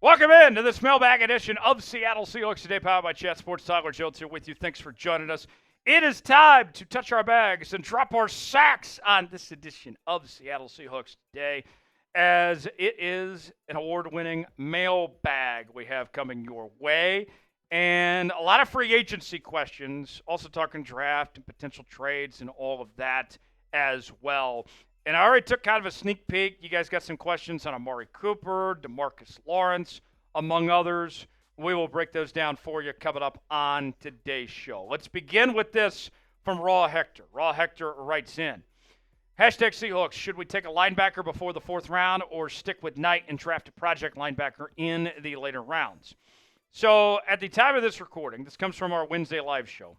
Welcome in to this mailbag edition of Seattle Seahawks Today, powered by Chat Sports. Tyler Jones here with you. Thanks for joining us. It is time to touch our bags and drop our sacks on this edition of Seattle Seahawks Today, as it is an award-winning mailbag we have coming your way. And a lot of free agency questions, also talking draft and potential trades and all of that as well. And I already took kind of a sneak peek. You guys got some questions on Amari Cooper, DeMarcus Lawrence, among others. We will break those down for you coming up on today's show. Let's begin with this from Raw Hector. Raw Hector writes in, hashtag Seahawks, should we take a linebacker before the fourth round or stick with Knight and draft a project linebacker in the later rounds? So at the time of this recording, this comes from our Wednesday live show,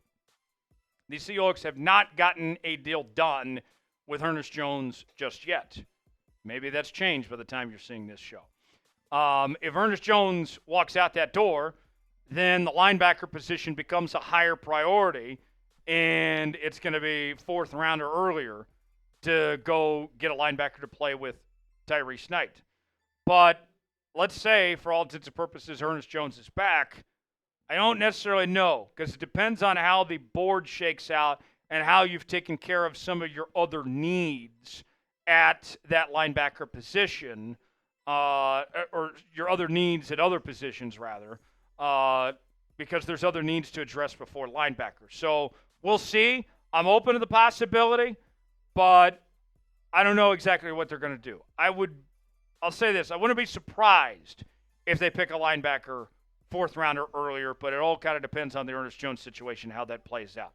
the Seahawks have not gotten a deal done with Ernest Jones just yet. Maybe that's changed by the time you're seeing this show. If Ernest Jones walks out that door, then the linebacker position becomes a higher priority, and it's going to be fourth round or earlier to go get a linebacker to play with Tyrese Knight. But let's say, for all intents and purposes, Ernest Jones is back. I don't necessarily know, because it depends on how the board shakes out and how you've taken care of some of your other needs at that linebacker position, or your other needs at other positions, rather, because there's other needs to address before linebacker. So we'll see. I'm open to the possibility, but I don't know exactly what they're going to do. I'll say this. I wouldn't be surprised if they pick a linebacker fourth round or earlier, but it all kind of depends on the Ernest Jones situation, how that plays out.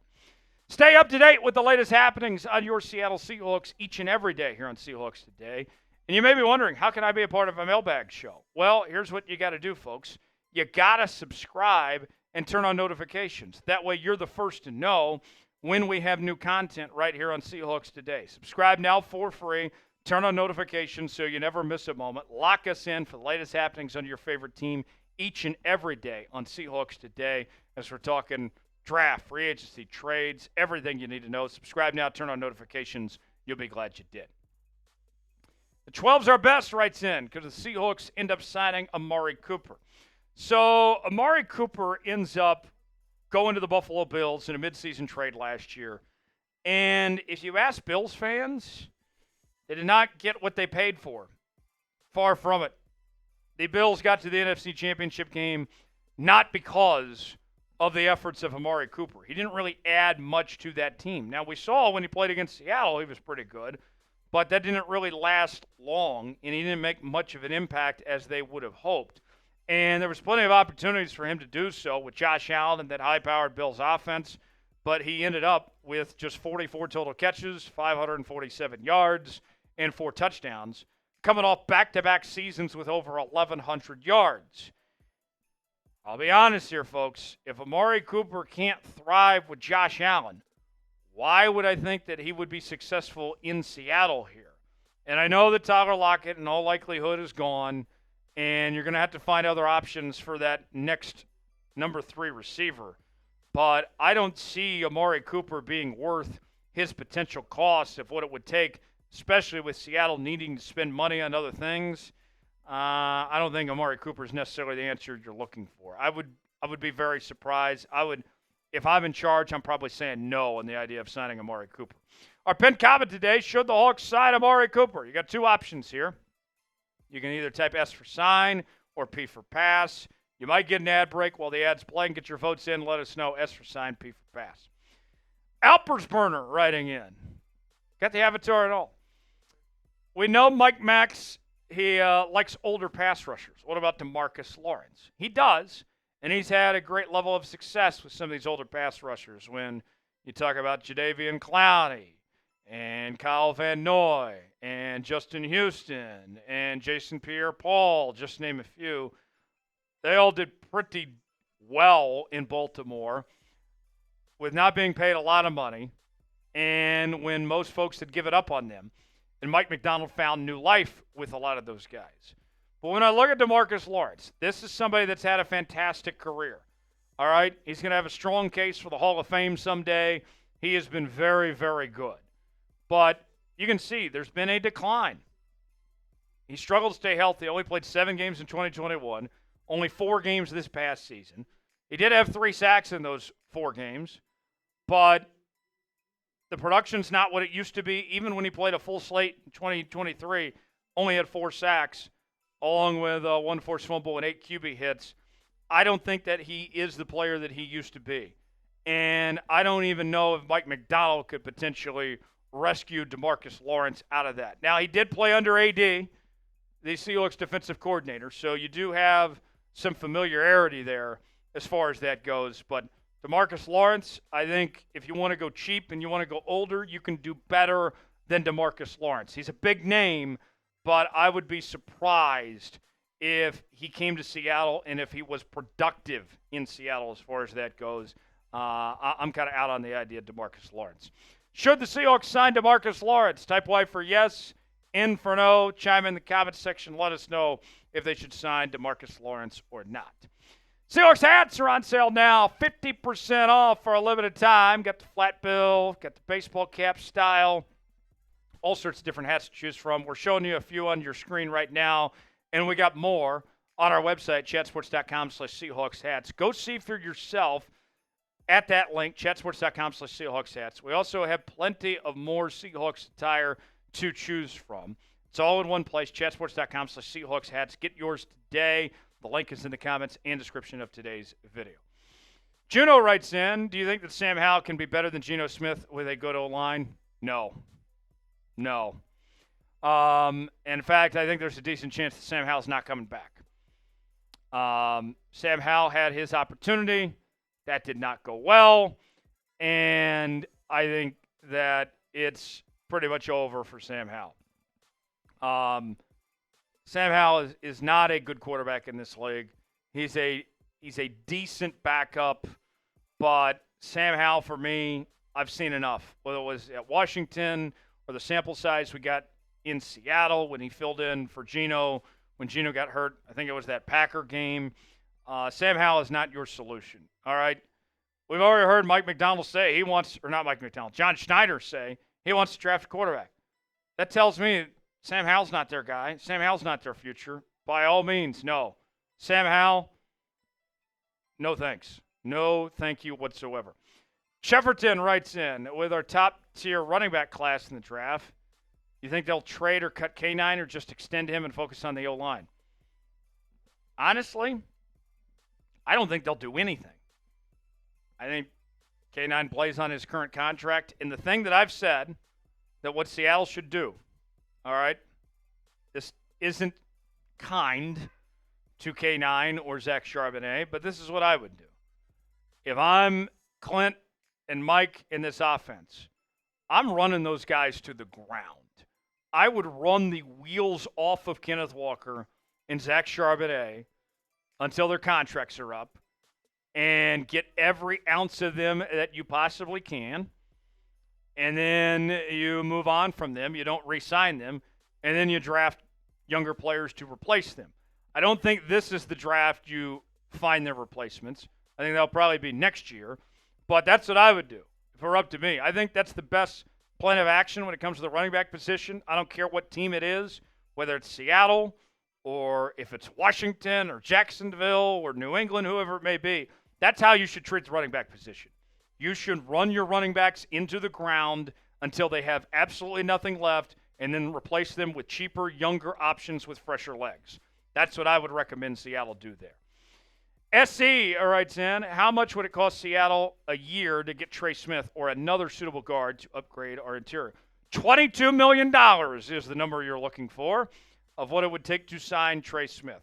Stay up to date with the latest happenings on your Seattle Seahawks each and every day here on Seahawks Today. And you may be wondering, how can I be a part of a mailbag show? Well, here's what you got to do, folks. You got to subscribe and turn on notifications. That way you're the first to know when we have new content right here on Seahawks Today. Subscribe now for free. Turn on notifications so you never miss a moment. Lock us in for the latest happenings on your favorite team each and every day on Seahawks Today, as we're talking draft, free agency, trades, everything you need to know. Subscribe now, turn on notifications. You'll be glad you did. The 12's our best writes in because the Seahawks end up signing Amari Cooper. So Amari Cooper ends up going to the Buffalo Bills in a midseason trade last year. And if you ask Bills fans, they did not get what they paid for. Far from it. The Bills got to the NFC Championship game not because of the efforts of Amari Cooper. He didn't really add much to that team. Now, we saw when he played against Seattle, he was pretty good, but that didn't really last long, and he didn't make much of an impact as they would have hoped. And there was plenty of opportunities for him to do so with Josh Allen and that high-powered Bills offense, but he ended up with just 44 total catches, 547 yards, and 4 touchdowns, coming off back-to-back seasons with over 1,100 yards. I'll be honest here, folks. If Amari Cooper can't thrive with Josh Allen, why would I think that he would be successful in Seattle here? And I know that Tyler Lockett in all likelihood is gone, and you're going to have to find other options for that next number 3 receiver. But I don't see Amari Cooper being worth his potential cost of what it would take, especially with Seattle needing to spend money on other things. I don't think Amari Cooper is necessarily the answer you're looking for. I would be very surprised. If I'm in charge, I'm probably saying no on the idea of signing Amari Cooper. Our pinned comment today, should the Hawks sign Amari Cooper? You got 2 options here. You can either type S for sign or P for pass. You might get an ad break while the ad's playing. Get your votes in. Let us know. S for sign, P for pass. Alpersburner writing in. Got the avatar and all. We know Mike Max, he likes older pass rushers. What about DeMarcus Lawrence? He does, and he's had a great level of success with some of these older pass rushers. When you talk about Jadeveon Clowney and Kyle Van Noy and Justin Houston and Jason Pierre-Paul, just to name a few, they all did pretty well in Baltimore with not being paid a lot of money and when most folks had given up on them. And Mike Macdonald found new life with a lot of those guys. But when I look at DeMarcus Lawrence, this is somebody that's had a fantastic career. All right? He's going to have a strong case for the Hall of Fame someday. He has been very, very good. But you can see there's been a decline. He struggled to stay healthy. Only played 7 games in 2021. Only 4 games this past season. He did have 3 sacks in those 4 games, but the production's not what it used to be. Even when he played a full slate in 2023, only had 4 sacks, along with 1 forced fumble and 8 QB hits. I don't think that he is the player that he used to be. And I don't even know if Mike Macdonald could potentially rescue DeMarcus Lawrence out of that. Now, he did play under AD, the Seahawks defensive coordinator, so you do have some familiarity there as far as that goes. But DeMarcus Lawrence, I think if you want to go cheap and you want to go older, you can do better than DeMarcus Lawrence. He's a big name, but I would be surprised if he came to Seattle and if he was productive in Seattle as far as that goes. I'm kind of out on the idea of DeMarcus Lawrence. Should the Seahawks sign DeMarcus Lawrence? Type Y for yes, N for no. Chime in the comments section. Let us know if they should sign DeMarcus Lawrence or not. Seahawks hats are on sale now. 50% off for a limited time. Got the flat bill, got the baseball cap style, all sorts of different hats to choose from. We're showing you a few on your screen right now, and we got more on our website, chatsports.com/Seahawks hats. Go see for yourself at that link, chatsports.com/Seahawks hats. We also have plenty of more Seahawks attire to choose from. It's all in one place, chatsports.com/Seahawks hats. Get yours today. The link is in the comments and description of today's video. Juno writes in, do you think that Sam Howell can be better than Geno Smith with a good O-line? No. In fact, I think there's a decent chance that Sam Howell's not coming back. Sam Howell had his opportunity. That did not go well. And I think that it's pretty much over for Sam Howell. Sam Howell is not a good quarterback in this league. He's a decent backup, but Sam Howell, for me, I've seen enough. Whether it was at Washington or the sample size we got in Seattle when he filled in for Geno, when Geno got hurt, I think it was that Packer game. Sam Howell is not your solution, all right? We've already heard Mike Macdonald say John Schneider say he wants to draft a quarterback. That tells me Sam Howell's not their guy. Sam Howell's not their future. By all means, no. Sam Howell, no thanks. No thank you whatsoever. Cheverton writes in, with our top-tier running back class in the draft, you think they'll trade or cut K9 or just extend him and focus on the O-line? Honestly, I don't think they'll do anything. I think K9 plays on his current contract. And the thing that I've said that what Seattle should do, all right, this isn't kind to K9 or Zach Charbonnet, but this is what I would do. If I'm Clint and Mike in this offense, I'm running those guys to the ground. I would run the wheels off of Kenneth Walker and Zach Charbonnet until their contracts are up and get every ounce of them that you possibly can. And then you move on from them. You don't re-sign them. And then you draft younger players to replace them. I don't think this is the draft you find their replacements. I think that'll probably be next year. But that's what I would do if it were up to me. I think that's the best plan of action when it comes to the running back position. I don't care what team it is, whether it's Seattle or if it's Washington or Jacksonville or New England, whoever it may be. That's how you should treat the running back position. You should run your running backs into the ground until they have absolutely nothing left and then replace them with cheaper, younger options with fresher legs. That's what I would recommend Seattle do there. SC writes in, how much would it cost Seattle a year to get Trey Smith or another suitable guard to upgrade our interior? $22 million is the number you're looking for of what it would take to sign Trey Smith.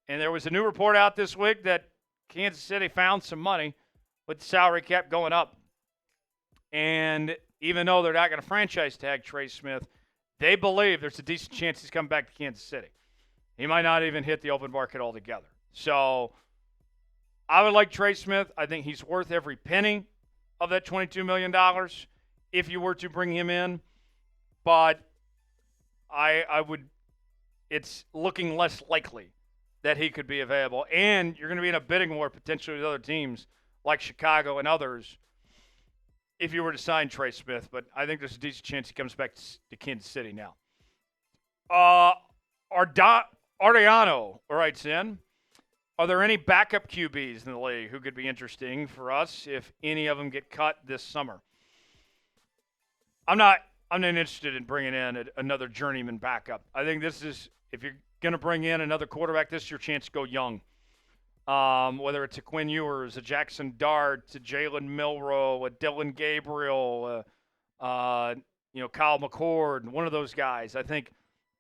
And there was a new report out this week that Kansas City found some money with the salary cap going up. And even though they're not going to franchise tag Trey Smith, they believe there's a decent chance he's coming back to Kansas City. He might not even hit the open market altogether. So I would like Trey Smith. I think he's worth every penny of that $22 million if you were to bring him in. But I would – it's looking less likely that he could be available. And you're going to be in a bidding war potentially with other teams like Chicago and others if you were to sign Trey Smith. But I think there's a decent chance he comes back to Kansas City now. Ardiano writes in, Are there any backup QBs in the league who could be interesting for us if any of them get cut this summer? I'm not interested in bringing in another journeyman backup. I think this is, if you're going to bring in another quarterback, this is your chance to go young. Whether it's a Quinn Ewers, a Jackson Dart, a Jalen Milroe, a Dylan Gabriel, Kyle McCord, one of those guys. I think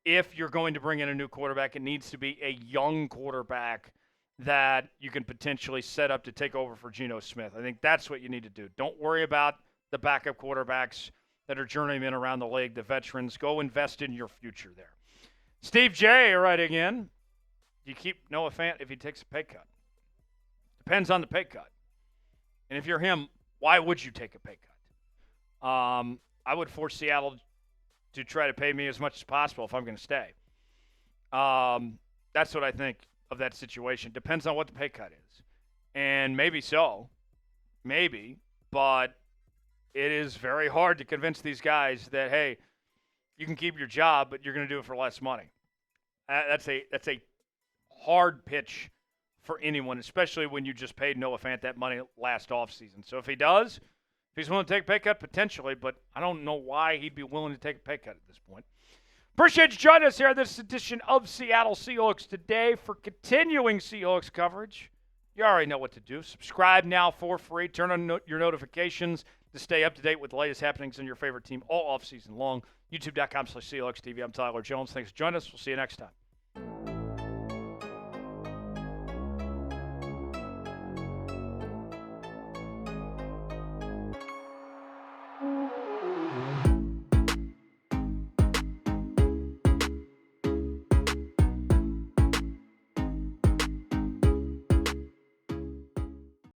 if you're going to bring in a new quarterback, it needs to be a young quarterback that you can potentially set up to take over for Geno Smith. I think that's what you need to do. Don't worry about the backup quarterbacks that are journeymen around the league, the veterans. Go invest in your future there. Steve J. writing in, do you keep Noah Fant if he takes a pay cut? Depends on the pay cut. And if you're him, why would you take a pay cut? I would force Seattle to try to pay me as much as possible if I'm going to stay. That's what I think of that situation. Depends on what the pay cut is. And maybe so. Maybe. But it is very hard to convince these guys that, hey, you can keep your job, but you're going to do it for less money. That's a hard pitch for anyone, especially when you just paid Noah Fant that money last offseason. So if he does, if he's willing to take a pay cut, potentially, but I don't know why he'd be willing to take a pay cut at this point. Appreciate you joining us here on this edition of Seattle Seahawks Today. For continuing Seahawks coverage, you already know what to do. Subscribe now for free. Turn on your notifications to stay up to date with the latest happenings in your favorite team all offseason long. YouTube.com/SeahawksTV. I'm Tyler Jones. Thanks for joining us. We'll see you next time.